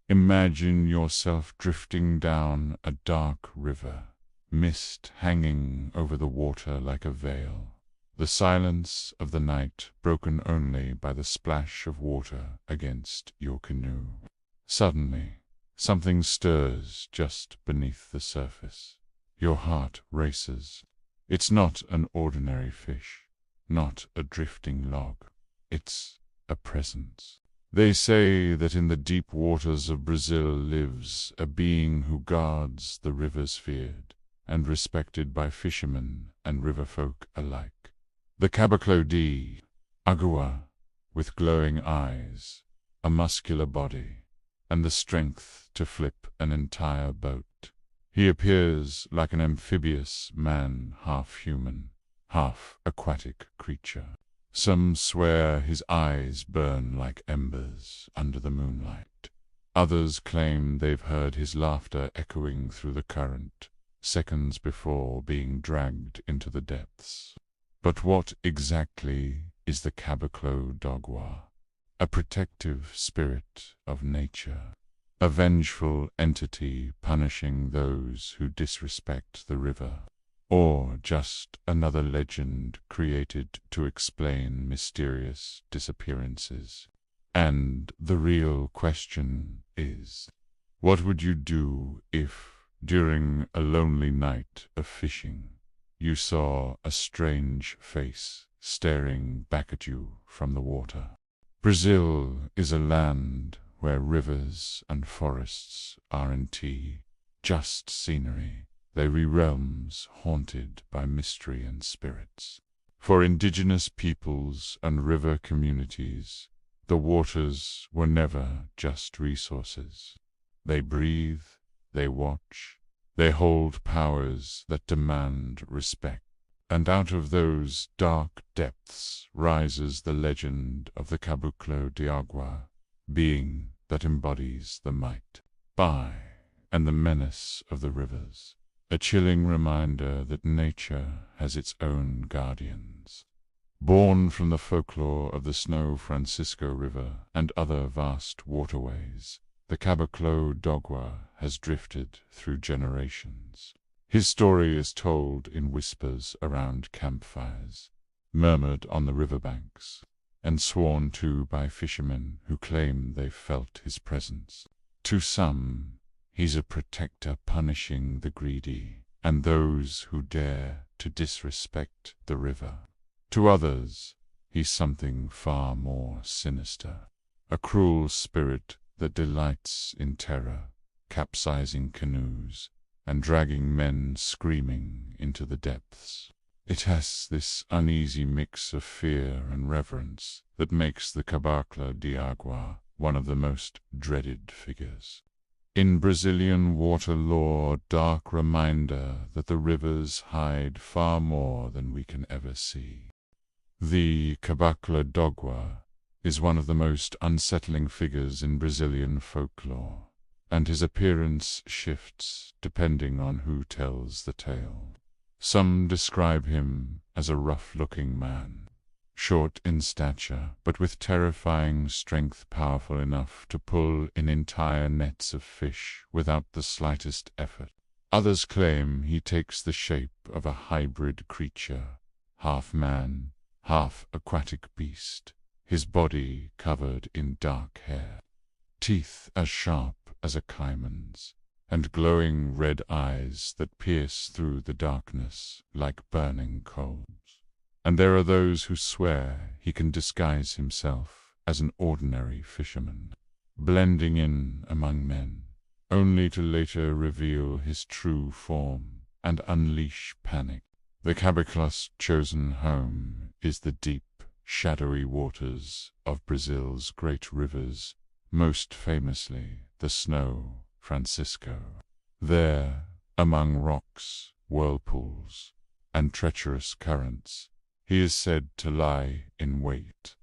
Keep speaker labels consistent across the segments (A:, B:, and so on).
A: Imagine yourself drifting down a dark river, mist hanging over the water like a veil. The silence of the night broken only by the splash of water against your canoe. Suddenly, something stirs just beneath the surface. Your heart races. It's not an ordinary fish, not a drifting log. It's a presence. They say that in the deep waters of Brazil lives a being who guards the rivers feared and respected by fishermen and river folk alike. The Caboclo de Agua, with glowing eyes, a muscular body, and the strength to flip an entire boat. He appears like an amphibious man, half human, half aquatic creature. Some swear his eyes burn like embers under the moonlight. Others claim they've heard his laughter echoing through the current, seconds before being dragged into the depths. But what exactly is the Caboclo d'Agua? A protective spirit of nature, a vengeful entity punishing those who disrespect the river, or just another legend created to explain mysterious disappearances? And the real question is, what would you do if, during a lonely night of fishing, you saw a strange face staring back at you from the water? Brazil is a land where rivers and forests aren't just scenery. They are realms haunted by mystery and spirits. For indigenous peoples and river communities, the waters were never just resources. They breathe, they watch, they hold powers that demand respect. And out of those dark depths rises the legend of the Caboclo d'Agua, being that embodies the might, and the menace of the rivers. A chilling reminder that nature has its own guardians. Born from the folklore of the São Francisco River and other vast waterways, the Caboclo d'Agua has drifted through generations. His story is told in whispers around campfires, murmured on the riverbanks, and sworn to by fishermen who claim they felt his presence. To some, he's a protector punishing the greedy and those who dare to disrespect the river. To others, he's something far more sinister, a cruel spirit that delights in terror, capsizing canoes, and dragging men screaming into the depths. It has this uneasy mix of fear and reverence that makes the Caboclo d'Agua one of the most dreaded figures. In Brazilian water lore, dark reminder that the rivers hide far more than we can ever see. The Caboclo d'Agua is one of the most unsettling figures in Brazilian folklore, and his appearance shifts depending on who tells the tale. Some describe him as a rough-looking man, short in stature, but with terrifying strength, powerful enough to pull in entire nets of fish without the slightest effort. Others claim he takes the shape of a hybrid creature, half man, half aquatic beast, his body covered in dark hair, teeth as sharp as a caiman's, and glowing red eyes that pierce through the darkness like burning coals. And there are those who swear he can disguise himself as an ordinary fisherman, blending in among men, only to later reveal his true form and unleash panic. The Caboclo's chosen home is the deep, shadowy waters of Brazil's great rivers, most famously the São Francisco. There, among rocks, whirlpools, and treacherous currents, he is said to lie in wait.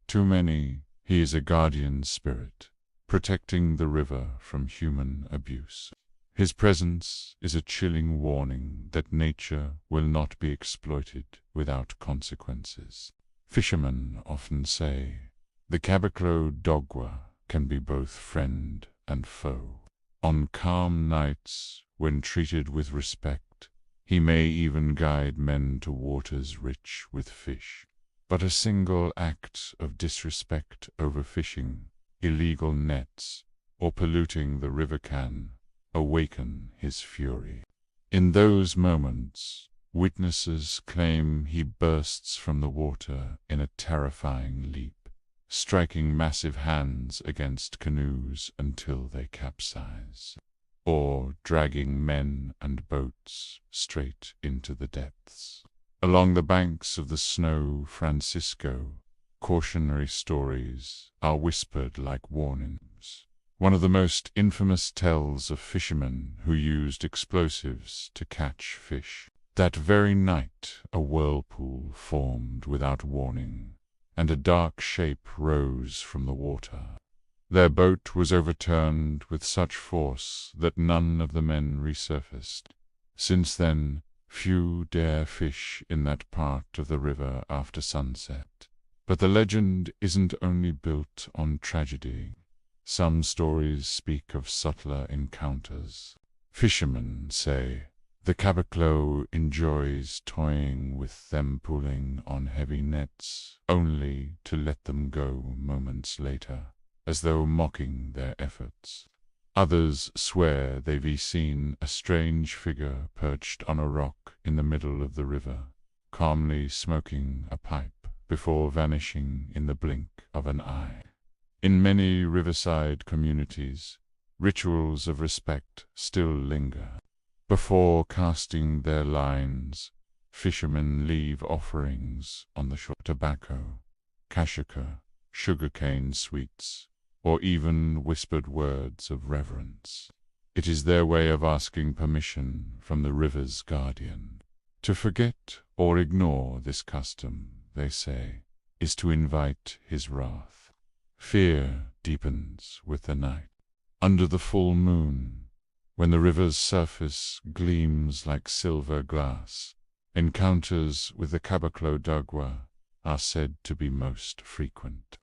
A: To many, he is a guardian spirit, protecting the river from human abuse. His presence is a chilling warning that nature will not be exploited without consequences. Fishermen often say, the Caboclo d'Agua can be both friend and foe. On calm nights, when treated with respect, he may even guide men to waters rich with fish. But a single act of disrespect, overfishing, illegal nets, or polluting the river can awaken his fury. In those moments, witnesses claim he bursts from the water in a terrifying leap, striking massive hands against canoes until they capsize, or dragging men and boats straight into the depths. Along the banks of the Snow Francisco, cautionary stories are whispered like warnings. One of the most infamous tells of fishermen who used explosives to catch fish. That very night a whirlpool formed without warning, and a dark shape rose from the water. Their boat was overturned with such force that none of the men resurfaced. Since then, few dare fish in that part of the river after sunset. But the legend isn't only built on tragedy. Some stories speak of subtler encounters. Fishermen say the Caboclo enjoys toying with them, pulling on heavy nets, only to let them go moments later, as though mocking their efforts. Others swear they've seen a strange figure perched on a rock in the middle of the river, calmly smoking a pipe before vanishing in the blink of an eye. In many riverside communities, rituals of respect still linger. Before casting their lines, fishermen leave offerings on the shore: tobacco, kashika, sugarcane sweets, or even whispered words of reverence. It is their way of asking permission from the river's guardian. To forget or ignore this custom, they say, is to invite his wrath. Fear deepens with the night. Under the full moon, when the river's surface gleams like silver glass, encounters with the Caboclo Dogwa are said to be most frequent.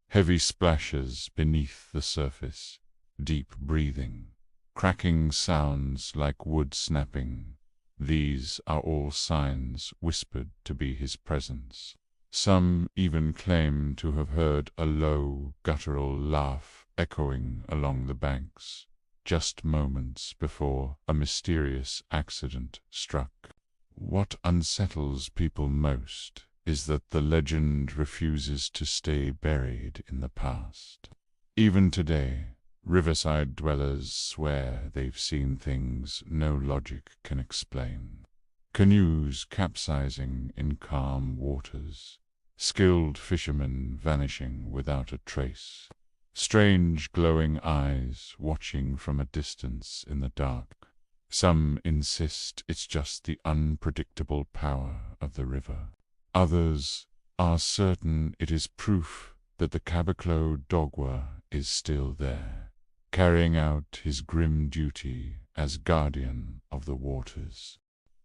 A: Heavy splashes beneath the surface, deep breathing, cracking sounds like wood snapping. These are all signs whispered to be his presence. Some even claim to have heard a low, guttural laugh echoing along the banks, just moments before a mysterious accident struck. What unsettles people most is that the legend refuses to stay buried in the past. Even today, riverside dwellers swear they've seen things no logic can explain. Canoes capsizing in calm waters, skilled fishermen vanishing without a trace, strange glowing eyes watching from a distance in the dark. Some insist it's just the unpredictable power of the river. Others are certain it is proof that the Caboclo Dogwa is still there, carrying out his grim duty as guardian of the waters.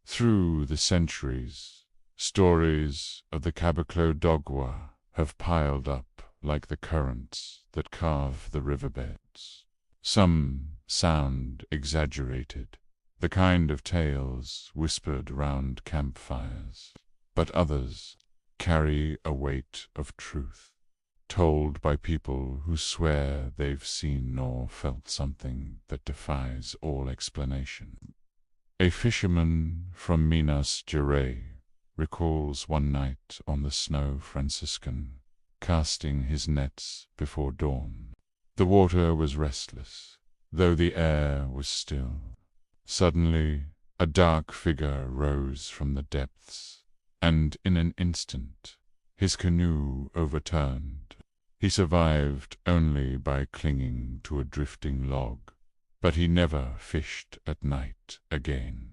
A: Through the centuries, stories of the Caboclo Dogwa have piled up like the currents that carve the riverbeds. Some sound exaggerated, the kind of tales whispered round campfires, but others carry a weight of truth, told by people who swear they've seen or felt something that defies all explanation. A fisherman from Minas Gerais recalls one night on the Snow Franciscan, casting his nets before dawn. The water was restless, though the air was still. Suddenly, a dark figure rose from the depths, and in an instant, his canoe overturned. He survived only by clinging to a drifting log, but he never fished at night again.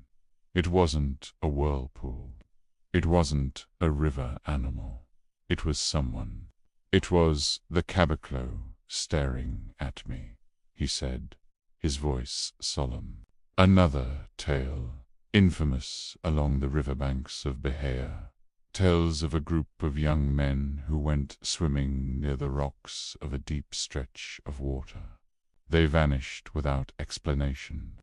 A: It wasn't a whirlpool. It wasn't a river animal. It was someone. It was the Caboclo staring at me, he said, his voice solemn. Another tale, infamous along the riverbanks of Bahia, tells of a group of young men who went swimming near the rocks of a deep stretch of water. They vanished without explanation.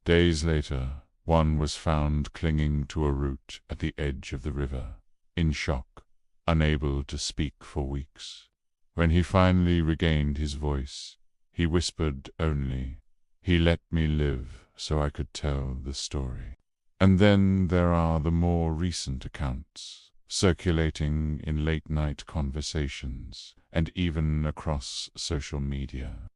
A: Days later, one was found clinging to a root at the edge of the river, in shock, unable to speak for weeks. When he finally regained his voice, he whispered only, "He let me live so I could tell the story." And then there are the more recent accounts, circulating in late-night conversations and even across social media.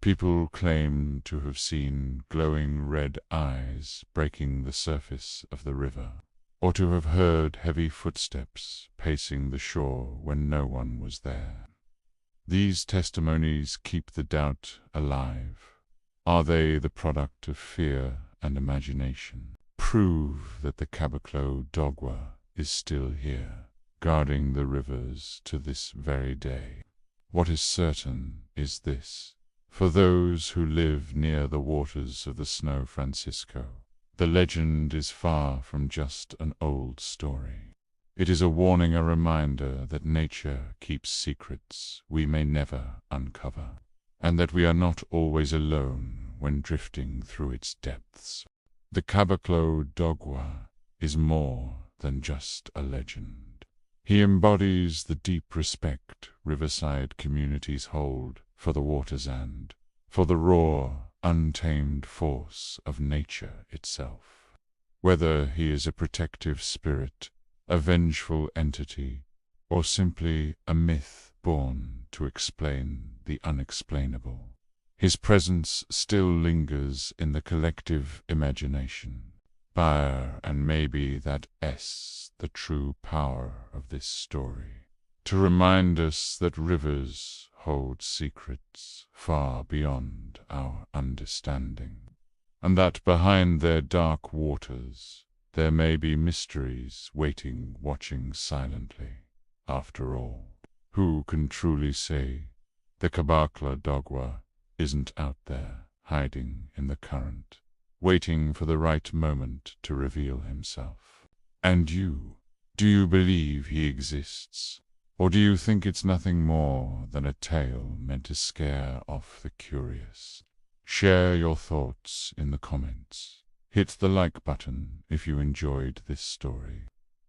A: People claim to have seen glowing red eyes breaking the surface of the river, or to have heard heavy footsteps pacing the shore when no one was there. These testimonies keep the doubt alive. Are they the product of fear and imagination? Prove that the Caboclo dogwa is still here, guarding the rivers to this very day. What is certain is this: for those who live near the waters of the Snow Francisco, the legend is far from just an old story. It is a warning, a reminder that nature keeps secrets we may never uncover, and that we are not always alone when drifting through its depths. The Caboclo dogwa is more than just a legend. He embodies the deep respect riverside communities hold for the waters and for the raw, untamed force of nature itself. Whether he is a protective spirit, a vengeful entity, or simply a myth born to explain the unexplainable, his presence still lingers in the collective imagination. And maybe that is the true power of this story, to remind us that rivers hold secrets far beyond our understanding, and that behind their dark waters there may be mysteries waiting, watching silently. After all, who can truly say the Caboclo dogwa isn't out there, hiding in the current, waiting for the right moment to reveal himself? And you, do you believe he exists? Or do you think it's nothing more than a tale meant to scare off the curious? Share your thoughts in the comments. Hit the like button if you enjoyed this story.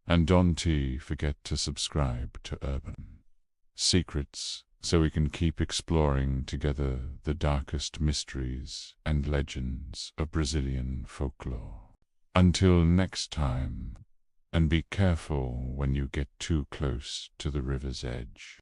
A: And don't forget to subscribe to Urban Secrets so we can keep exploring together the darkest mysteries and legends of Brazilian folklore. Until next time, and be careful when you get too close to the river's edge.